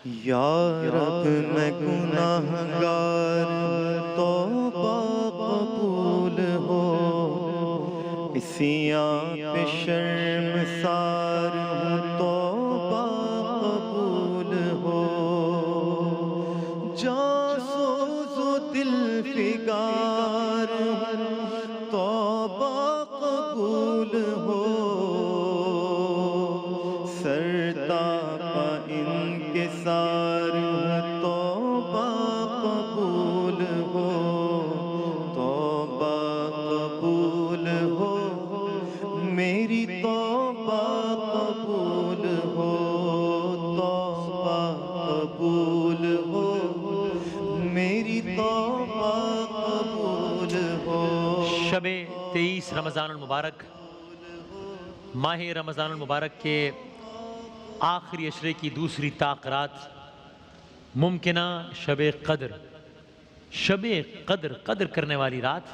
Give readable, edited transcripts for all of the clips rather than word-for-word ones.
یا رب میں گناہگار، توبہ قبول ہو، اسی آپ پہ شرمسار ہوں، توبہ قبول ہو، جاں سوز و دل فگار ہوں، توبہ قبول ہو، سرتاپا انکسار ہوں، توبہ قبول ہو، توبہ قبول ہو، میری توبہ قبول ہو، توبہ قبول ہو، میری توبہ قبول ہو۔ شب 23 رمضان المبارک، ماہ رمضان المبارک کے آخری عشرے کی دوسری طاق رات، ممکنہ شب قدر، شب قدر، قدر کرنے والی رات،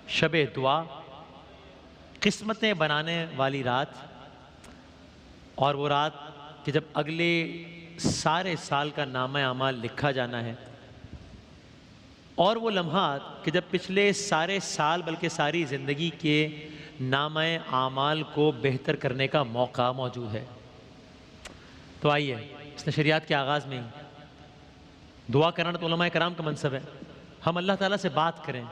شب دعا، قسمتیں بنانے والی رات، اور وہ رات کہ جب اگلے سارے سال کا نامہ اعمال لکھا جانا ہے، اور وہ لمحات کہ جب پچھلے سارے سال بلکہ ساری زندگی کے نامہ اعمال کو بہتر کرنے کا موقع موجود ہے۔ تو آئیے اس نشریات کے آغاز میں ہی دعا کرنا تو علماء کرام کا منصب ہے، ہم اللہ تعالیٰ سے بات کریں،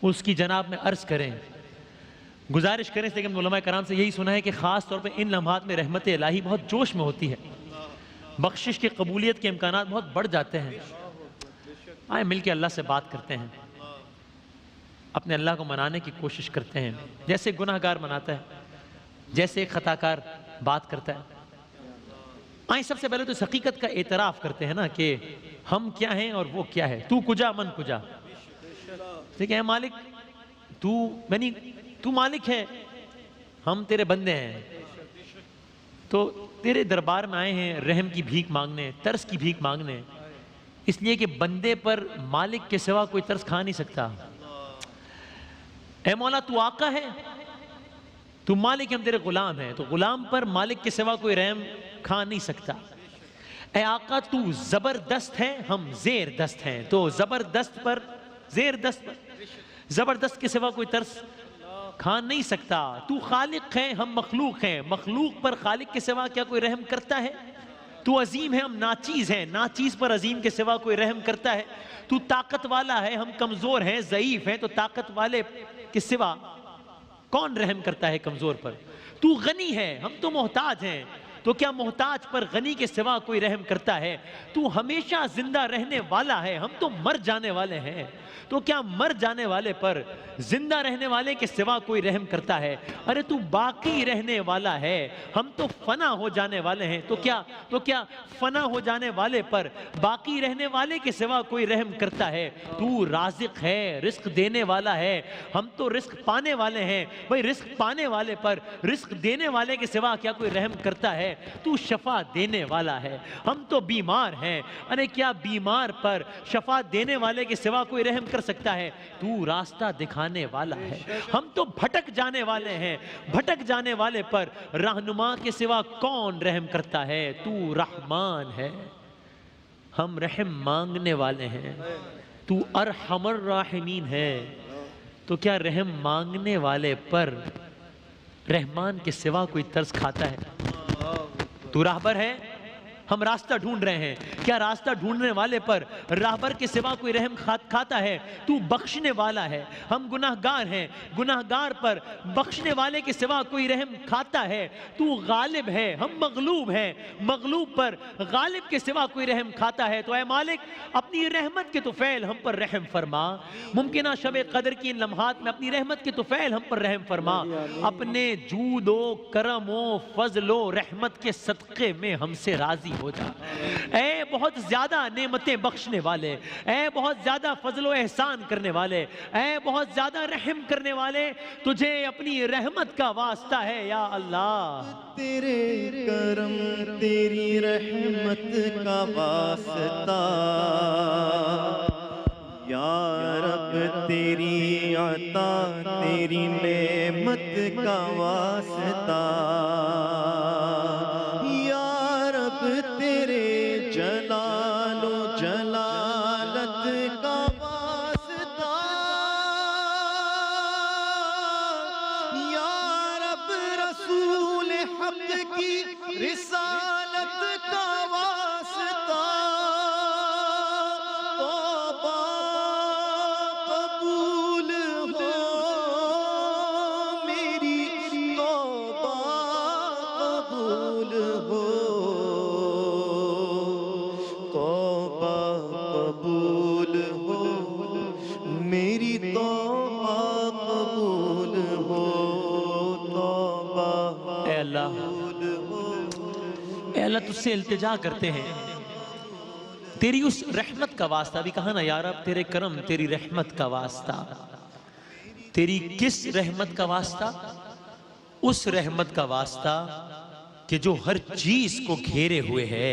اس کی جناب میں عرض کریں، گزارش کریں، لیکن علماء کرام سے یہی سنا ہے کہ خاص طور پہ ان لمحات میں رحمت الہی بہت جوش میں ہوتی ہے، بخشش کی قبولیت کے امکانات بہت بڑھ جاتے ہیں۔ آئے مل کے اللہ سے بات کرتے ہیں، اپنے اللہ کو منانے کی کوشش کرتے ہیں، جیسے گناہ گار مناتا ہے، جیسے ایک خطا کار بات کرتا ہے۔ آئیں سب سے پہلے تو اس حقیقت کا اعتراف کرتے ہیں نا کہ ہم کیا ہیں اور وہ کیا ہے۔ تو کجا من کجا، ٹھیک ہے مالک، تو مالک ہے، ہم تیرے بندے ہیں، تو تیرے دربار میں آئے ہیں رحم کی بھیک مانگنے، ترس کی بھیک مانگنے، اس لیے کہ بندے پر مالک کے سوا کوئی ترس کھا نہیں سکتا۔ اے مولا تو آقا ہے، تو مالک، ہم تیرے غلام ہیں، تو غلام پر مالک کے سوا کوئی رحم کھا نہیں سکتا۔ اے آقا تو زبردست ہے، ہم زیر دست ہیں، تو زبردست پر، زیر دست پر، زبردست کے سوا کوئی ترس کھا نہیں سکتا۔ تو خالق ہے، ہم مخلوق ہیں، مخلوق پر خالق کے سوا کیا کوئی رحم کرتا ہے؟ تو عظیم ہے، ہم ناچیز ہیں، ناچیز پر عظیم کے سوا کوئی رحم کرتا ہے؟ تو طاقت والا ہے، ہم کمزور ہیں، ضعیف ہیں، تو طاقت والے کے سوا کون رحم کرتا ہے کمزور پر؟ تو غنی ہے، ہم تو محتاج ہیں، تو کیا محتاج پر غنی کے سوا کوئی رحم کرتا ہے؟ تو ہمیشہ زندہ رہنے والا ہے، ہم تو مر جانے والے ہیں، تو کیا مر جانے والے پر زندہ رہنے والے کے سوا کوئی رحم کرتا ہے؟ ارے تو باقی رہنے والا ہے، ہم تو فنا ہو جانے والے ہیں، تو کیا فنا ہو جانے والے پر باقی رہنے والے کے سوا کوئی رحم کرتا ہے؟ تو رازق ہے، رزق دینے والا ہے، ہم تو رزق پانے والے ہیں، بھئی رزق پانے والے پر رزق دینے والے کے سوا کیا کوئی رحم کرتا ہے؟ تو شفا دینے والا ہے، ہم تو بیمار ہیں، ارے کیا بیمار پر شفا دینے والے کے سوا کوئی رحم کر سکتا ہے؟ تو راستہ دکھانے والا ہے، ہم تو بھٹک جانے والے ہیں، بھٹک جانے والے پر رہنما کے سوا کون رحم کرتا ہے؟ تو رحمان ہے، ہم رحم مانگنے والے ہیں، تو ارحم الراحمین ہے، تو کیا رحم مانگنے والے پر رحمان کے سوا کوئی ترس کھاتا ہے؟ تو راہبر ہے، ہم راستہ ڈھونڈ رہے ہیں، کیا راستہ ڈھونڈنے والے پر راہبر کے سوا کوئی رحم کھاتا ہے؟ تو بخشنے والا ہے، ہم گناہگار ہیں، گناہگار پر بخشنے والے کے سوا کوئی رحم کھاتا ہے؟ تو غالب ہے، ہم مغلوب ہیں، مغلوب پر غالب کے سوا کوئی رحم کھاتا ہے؟ تو اے مالک اپنی رحمت کے طفیل ہم پر رحم فرما، ممکنہ شب قدر کی ان لمحات میں اپنی رحمت کے طفیل ہم پر رحم فرما، اپنے جود و کرم و فضل و رحمت کے صدقے میں ہم سے راضی ہو جا۔ اے بہت زیادہ نعمتیں بخشنے والے، اے بہت زیادہ فضل و احسان کرنے والے، اے بہت زیادہ رحم کرنے والے، تجھے اپنی رحمت کا واسطہ ہے یا اللہ۔ تیرے کرم تیری رحمت کا واسطہ، یا رب تیری عطا تیری نعمت کا واسطہ، یا رب تیرے جلال و جلالت کا واسطہ، یا رب رسول حق کی رسالت کا واسطہ، توبہ قبول ہو میری، توبہ قبول ہو، توبہ قبول ہو میری، توبہ قبول ہو، توبہ اے اللہ، قبول ہو۔ اے اللہ تجھ سے التجا کرتے ہیں، تیری اس رحمت کا واسطہ، بھی کہا نا یا رب تیرے کرم تیری رحمت کا واسطہ، تیری کس رحمت کا واسطہ؟ اس رحمت کا واسطہ کہ جو ہر چیز کو گھیرے ہوئے ہے،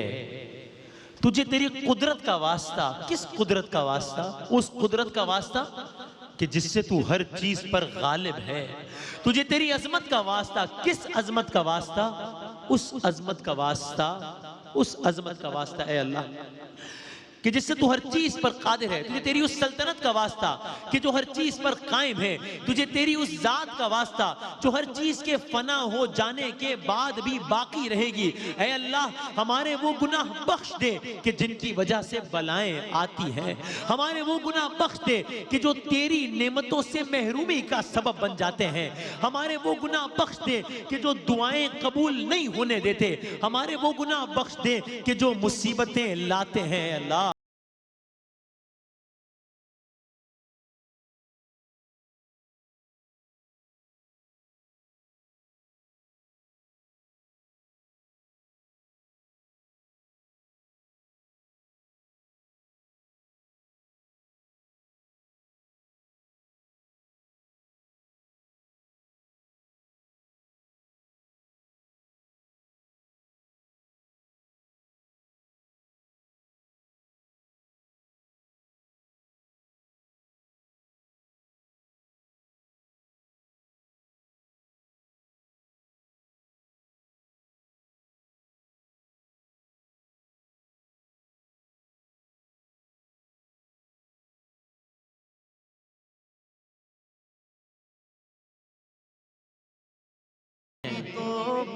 تجھے تیری قدرت کا واسطہ، کس قدرت کا واسطہ؟ اس قدرت کا واسطہ کہ جس سے تو ہر چیز پر غالب ہے، تجھے تیری عظمت کا واسطہ، کس عظمت کا واسطہ؟ اس عظمت کا واسطہ، اس عظمت کا واسطہ اے اللہ کہ جس سے تو ہر چیز پر قادر ہے، تجھے تیری اس سلطنت کا واسطہ کہ جو ہر چیز پر قائم ہے، تجھے تیری اس ذات کا واسطہ جو ہر چیز کے فنا ہو جانے کے بعد بھی باقی رہے گی۔ اے اللہ ہمارے وہ گناہ بخش دے کہ جن کی وجہ سے بلائیں آتی ہیں، ہمارے وہ گناہ بخش دے کہ جو تیری نعمتوں سے محرومی کا سبب بن جاتے ہیں، ہمارے وہ گناہ بخش دے کہ جو دعائیں قبول نہیں ہونے دیتے، ہمارے وہ گناہ بخش دے کہ جو مصیبتیں لاتے ہیں۔ اے اللہ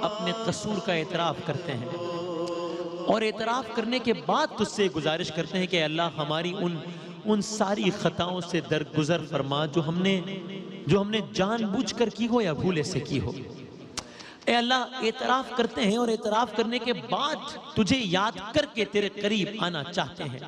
اپنے قصور کا اعتراف کرتے ہیں اور اعتراف کرنے کے بعد تجھ سے گزارش کرتے ہیں کہ اللہ ہماری ان ساری خطاؤں سے درگزر فرما جو ہم نے جان بوجھ کر کی ہو یا بھولے سے کی ہو۔ اے اللہ اعتراف کرتے ہیں اور اعتراف کرنے کے بعد تجھے یاد کر کے تیرے قریب آنا چاہتے ہیں۔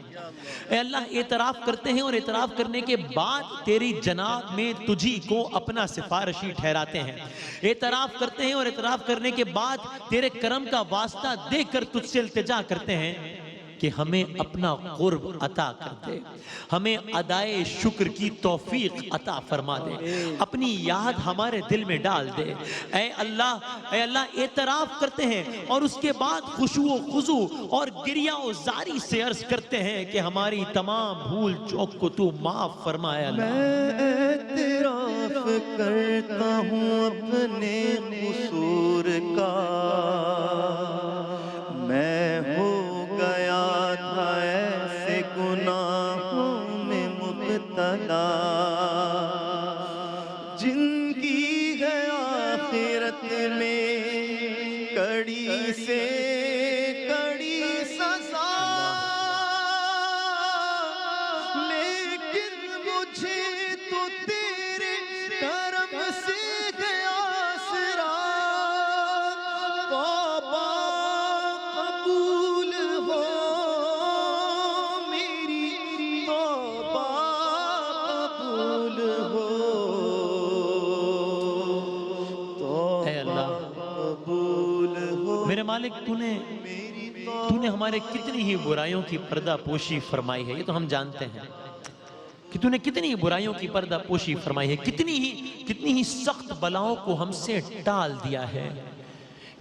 اے اللہ اعتراف کرتے ہیں اور اعتراف کرنے کے بعد تیری جناب میں تجھی کو اپنا سفارشی ٹھہراتے ہیں۔ اعتراف کرتے ہیں اور اعتراف کرنے کے بعد تیرے کرم کا واسطہ دے کر تجھ سے التجا کرتے ہیں کہ ہمیں اپنا قرب عطا کر دے، ہمیں ادائے شکر کی توفیق عطا فرما دے، اپنی یاد ہمارے دل میں ڈال دے۔ اے اللہ اعتراف کرتے ہیں اور اس کے بعد خشوع و خضوع اور گریہ و زاری سے عرض کرتے ہیں کہ ہماری تمام بھول چوک کو تو معاف فرمائے۔ اللہ میں اعتراف کرتا ہوں اپنے قصور کا، میں ہو گیا تھا ایسے گناہوں میں مبتلا جن کی ہے آخرت میں کڑی سے کڑی سزا، لیکن مجھے تو تیرے کرم سے گیا آسرا، توبہ قبول ہو میری، توبہ قبول ہو، اے اللہ قبول ہو میرے مالک تو نے ہمارے کتنی ہی برائیوں کی پردہ پوشی فرمائی ہے، یہ تو ہم جانتے ہیں کہ تو نے کتنی برائیوں کی پردہ پوشی فرمائی ہے، کتنی ہی سخت بلاؤں کو ہم سے ٹال دیا ہے،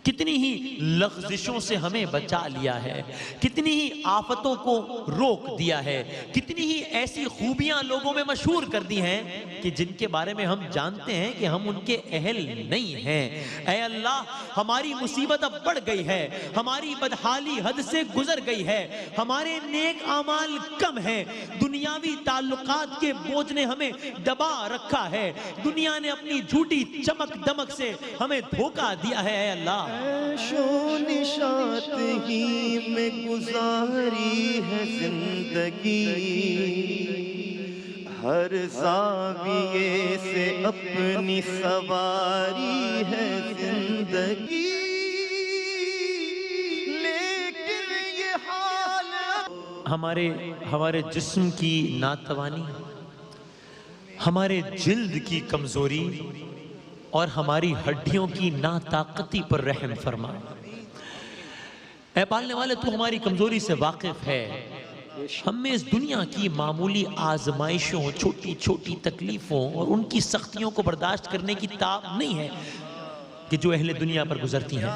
کتنی ہی لغزشوں سے ہمیں بچا لیا ہے، کتنی ہی آفتوں کو روک دیا ہے، کتنی ہی ایسی خوبیاں لوگوں میں مشہور کر دی ہیں کہ جن کے بارے میں ہم جانتے ہیں کہ ہم ان کے اہل نہیں ہیں۔ اے اللہ، ہماری مصیبت اب بڑھ گئی ہے، ہماری بدحالی حد سے گزر گئی ہے، ہمارے نیک اعمال کم ہیں، دنیاوی تعلقات کے بوجھ نے ہمیں دبا رکھا ہے، دنیا نے اپنی جھوٹی چمک دمک سے ہمیں دھوکہ دیا ہے۔ اے اللہ، عیش و نشاط ہی میں گزاری ہے زندگی، ہر زاویے سے اپنی سواری ہے زندگی، لیکن یہ حال ہمارے جسم کی ناتوانی، ہمارے جلد کی کمزوری اور ہماری ہڈیوں کی ناطاقتی پر رحم فرما۔ اے پالنے والے، تو ہماری کمزوری سے واقف ہے، ہم میں اس دنیا کی معمولی آزمائشوں، چھوٹی چھوٹی تکلیفوں اور ان کی سختیوں کو برداشت کرنے کی طاقت نہیں ہے کہ جو اہل دنیا پر گزرتی ہیں۔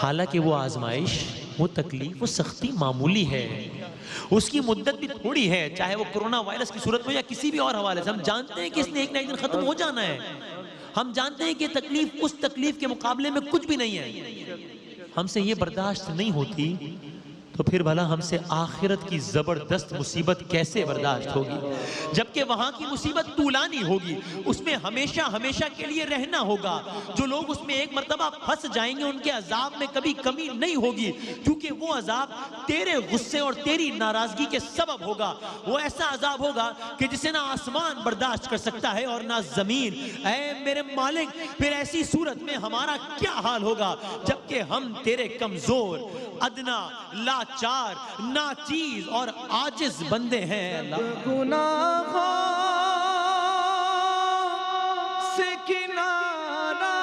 حالانکہ وہ آزمائش، وہ تکلیف، وہ سختی معمولی ہے، اس کی مدت بھی تھوڑی ہے، چاہے وہ کرونا وائرس کی صورت میں یا کسی بھی اور حوالے سے۔ ہم جانتے ہیں کہ اس نے ایک نہ ایک دن ختم ہو جانا ہے، ہم جانتے ہیں کہ تکلیف اس تکلیف کے مقابلے میں کچھ بھی نہیں ہے، ہم سے یہ برداشت نہیں ہوتی تو پھر بھلا ہم سے آخرت کی زبردست مصیبت کیسے برداشت ہوگی؟ جبکہ وہاں کی مصیبت طولانی ہوگی، اس میں ہمیشہ ہمیشہ کے لیے رہنا ہوگا۔ جو لوگ اس میں ایک مرتبہ پھنس جائیں گے، ان کے عذاب میں کبھی کمی نہیں ہوگی، کیونکہ وہ عذاب تیرے غصے اور تیری ناراضگی کے سبب ہوگا۔ وہ ایسا عذاب ہوگا کہ جسے نہ آسمان برداشت کر سکتا ہے اور نہ زمین۔ اے میرے مالک، پھر ایسی صورت میں ہمارا کیا حال ہوگا جبکہ ہم تیرے کمزور، ادنا، لاچار، ناچیز اور عاجز بندے ہیں۔ اللہ، گناہوں سے کنارہ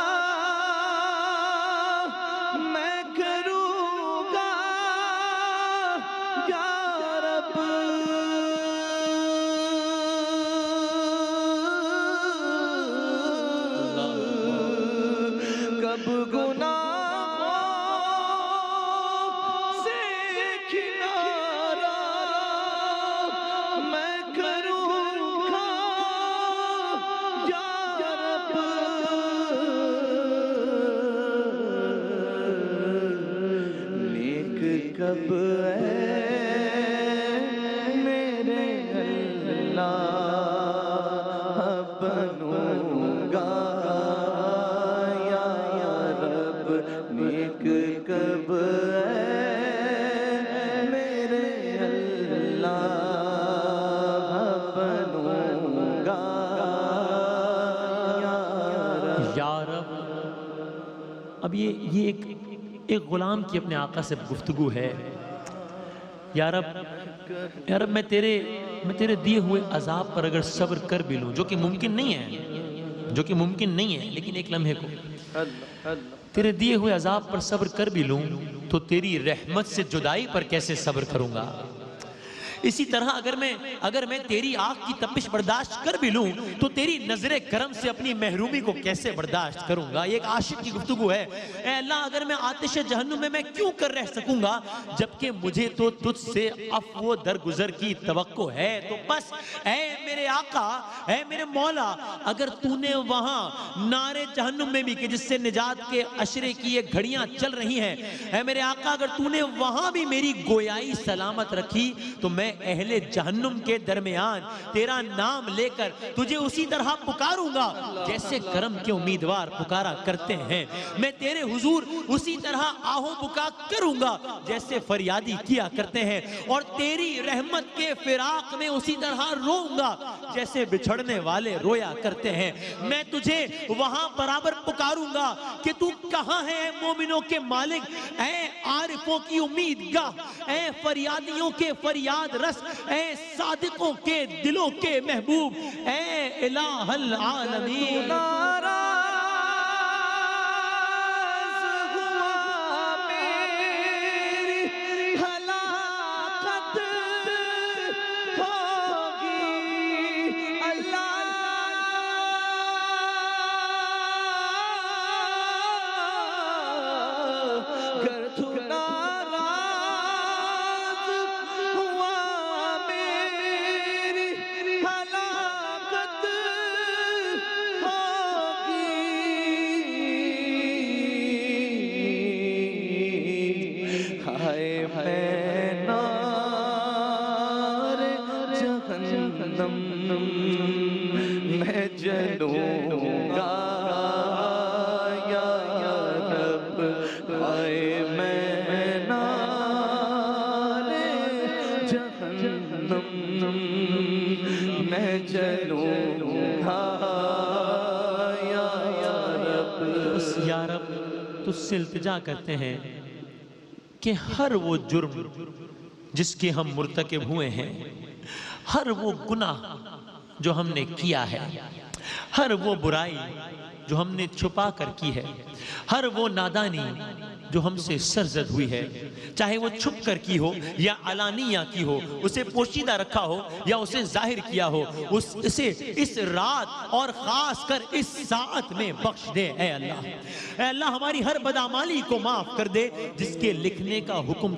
میں کروں گا یا رب، کب گناہوں سے کنارہ میں کروں گا یا رب، نیک کب ہے میرے اللہ بنوں گا یا رب، نیک کب ہے میرے اللہ بنوں گا یا رب۔ اب یہ ایک غلام کی اپنے آقا سے گفتگو ہے۔ یا رب، میں تیرے دیے ہوئے عذاب پر اگر صبر کر بھی لوں، جو کہ ممکن نہیں ہے، لیکن ایک لمحے کو تیرے دیے ہوئے عذاب پر صبر کر بھی لوں تو تیری رحمت سے جدائی پر کیسے صبر کروں گا؟ اسی طرح اگر میں تیری آنکھ کی تپش برداشت کر بھی لوں تو تیری نظر کرم سے اپنی محرومی کو کیسے برداشت کروں گا؟ یہ ایک عاشق کی گفتگو ہے۔ اے اللہ، اگر میں آتش جہنم میں کیوں کر رہ سکوں گا جبکہ مجھے تو تجھ سے عفو درگزر کی توقع ہے؟ تو بس اے میرے آقا، اے میرے مولا، اگر تو نے وہاں نارے جہنم میں بھی کہ جس سے نجات کے عشرے کی یہ گھڑیاں چل رہی ہیں، اے میرے آقا، اگر تو نے وہاں بھی میری گویائی سلامت رکھی تو میں اہل جہنم کے درمیان تیرا نام لے کر تجھے اسی طرح پکاروں گا جیسے کرم کے امیدوار پکارا کرتے ہیں۔ میں تیرے حضور اسی طرح آہو بکا کروں گا جیسے فریادی کیا کرتے ہیں، اور تیری رحمت کے فراق میں اسی طرح روؤں گا جیسے بچھڑنے والے رویا کرتے ہیں۔ میں تجھے وہاں برابر پکاروں گا کہ تو کہاں ہے اے مومنوں کے مالک، اے عارفوں کی امید گاہ، اے فریادیوں کے فریاد رس، اے صادقوں کے دلوں کے محبوب، اے الہ العالمین۔ اے میں نار جہنم میں جلوں گا یا رب، اے میں نار جہنم میں جلوں گا یا رب۔ بس یا رب تجھ سے التجا کرتے ہیں کہ ہر وہ جرم جس کے ہم مرتکب ہوئے ہیں، ہر وہ گناہ جو ہم نے کیا ہے، ہر وہ برائی جو ہم نے چھپا کر کی ہے، ہر وہ نادانی جو ہم سے سرزد ہوئی ہے، چاہے وہ چھپ کر کی ہو یا علانیہ کی ہو، اسے پوشیدہ رکھا ہو یا اسے ظاہر کیا ہو، اسے اس رات اور خاص کر اس ساعت میں بخش دے اے اللہ۔ اے اللہ ہماری ہر بدعمالی کو معاف کر دے جس کے لکھنے کا حکم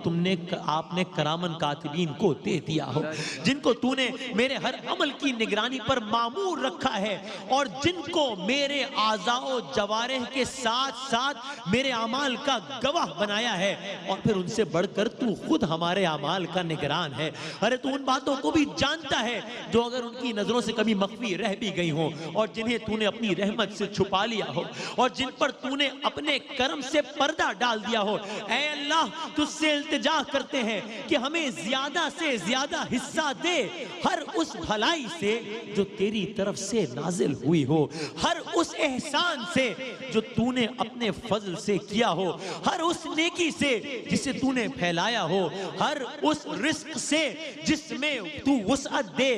آپ نے کرامن کاتبین کو دے دیا ہو، جن کو تو نے میرے ہر عمل کی نگرانی پر معمور رکھا ہے، اور جن کو میرے اعضاء و جوارح کے ساتھ ساتھ میرے اعمال کا گواہ بنایا ہے، اور پھر ان سے بڑھ کر تو خود ہمارے اعمال کا نگران ہے۔ ارے تو ان باتوں کو بھی جانتا ہے جو اگر ان کی نظروں سے کبھی مخفی رہ بھی گئی ہوں، اور جنہیں تو نے اپنی رحمت سے چھپا لیا ہو، اور جن پر تو نے اپنے کرم سے پردہ ڈال دیا ہو۔ اے اللہ تجھ سے التجا کرتے ہیں کہ ہمیں زیادہ سے زیادہ حصہ دے ہر اس بھلائی سے جو تیری طرف سے نازل ہوئی ہو، ہر اس احسان سے جو تو نے اپنے فضل سے کیا ہو، ہر اس نیکی سے جسے تو نے پھیلایا ہو، ہر اس رزق سے جس میں تو وسعت دے،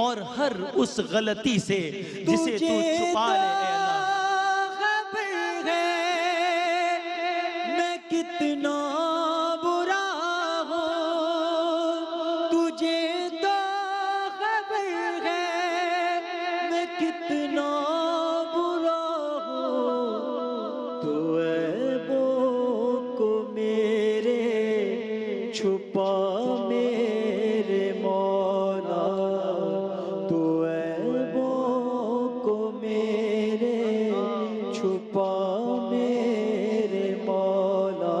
اور ہر اس غلطی سے جسے تو چھپا لے اے اللہ۔ میں کتنا برا ہوں، تجھے تو خبر ہے میں کتنا برا ہوں، تو عیبوں کو میرے چھپا میرے مولا، تو عیبوں کو میرے چھپا میرے مولا،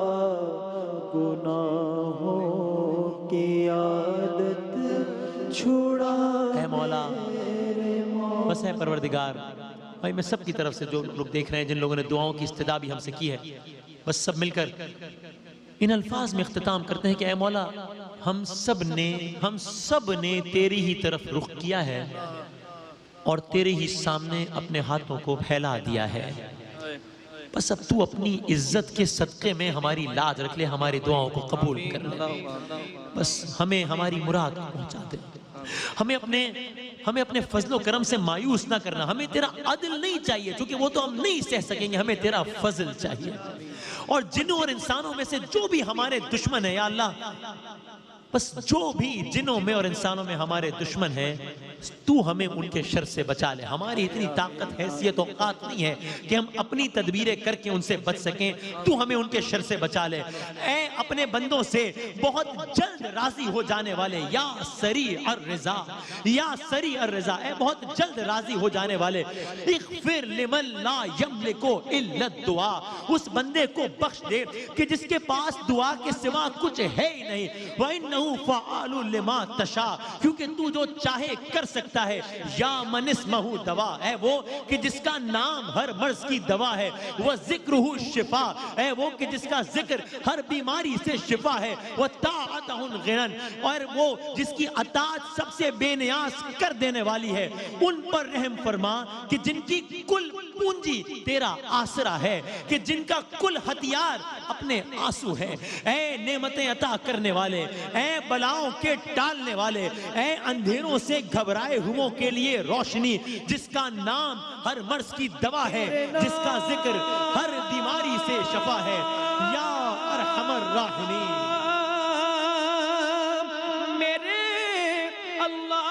گناہوں کی عادت چھڑا اے مولا، بس اے پروردگار، بھائی میں سب کی طرف سے جو لوگ دیکھ رہے ہیں، جن لوگوں نے دعاؤں کی استدعا بھی ہم سے کی ہے، بس سب مل کر ان الفاظ میں اختتام کرتے ہیں کہ اے مولا ہم سب نے تیری ہی طرف رخ کیا ہے، اور تیرے ہی سامنے اپنے ہاتھوں کو پھیلا دیا ہے۔ بس اب تو اپنی عزت کے صدقے میں ہماری لاج رکھ لے، ہماری دعاؤں کو قبول کر لے، بس ہمیں ہماری مراد پہنچا دے۔ ہمیں اپنے فضل و کرم سے مایوس نہ کرنا، ہمیں تیرا عدل نہیں چاہیے چونکہ وہ تو ہم نہیں سہ سکیں گے، ہمیں تیرا فضل چاہیے۔ اور جنوں اور انسانوں میں سے جو بھی ہمارے دشمن ہیں یا اللہ، بس جو بھی جنوں میں اور انسانوں میں ہمارے دشمن ہیں، تو ہمیں ان کے شر سے بچا لے۔ ہماری اتنی طاقت حیثیت و اوقات نہیں ہے کہ ہم اپنی تدبیریں کر کے ان سے بچ سکیں، تو ہمیں ان کے شر سے بچا لے۔ اے اپنے بندوں سے بہت جلد راضی ہو جانے والے، یا سریع الرضا، یا سریع الرضا، اے بہت جلد راضی ہو جانے والے، اغفر لمن لا یملک الا الدعاء، اس بندے کو بخش دے کہ جس کے پاس دعا کے سوا کچھ ہے ہی نہیں، وَإِنَّهُ فَعَالٌ لِمَا تَشَاءُ، کیونکہ تو جو چاہے کر سکتا ہے۔ یا من اسمہ دوا، اے وہ کہ جس کا نام ہر مرض کی دوا ہے، وَذِكْرُهُ الشِّفَاء، اے وہ کہ جس کا ذکر ہر بیماری سے شفا ہے، وَطَاعَتُهُ الْغِنَى، اور وہ جس کی اطاعت سب سے بے نیاز کر دینے والی ہے۔ ان پر رحم فرما کہ جن کی کل پونجی تیرا آسرا ہے، کہ جن کا کل ہتھیار اپنے آنسو ہے۔ اے نعمتیں عطا کرنے والے، اے بلاؤں کے ٹالنے والے، اے اندھیروں سے گھبرائے ہوئوں کے لیے روشنی، جس کا نام ہر مرض کی دوا ہے، جس کا ذکر ہر بیماری سے شفا ہے، یا ارحم الراحمین۔ میرے اللہ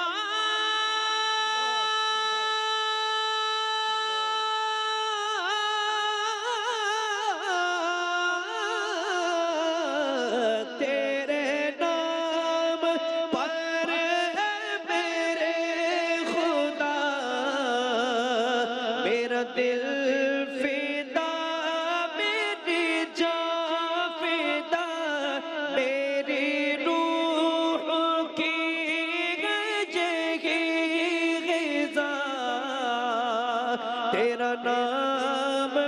دل فدا، میری جان فدا تیرا نام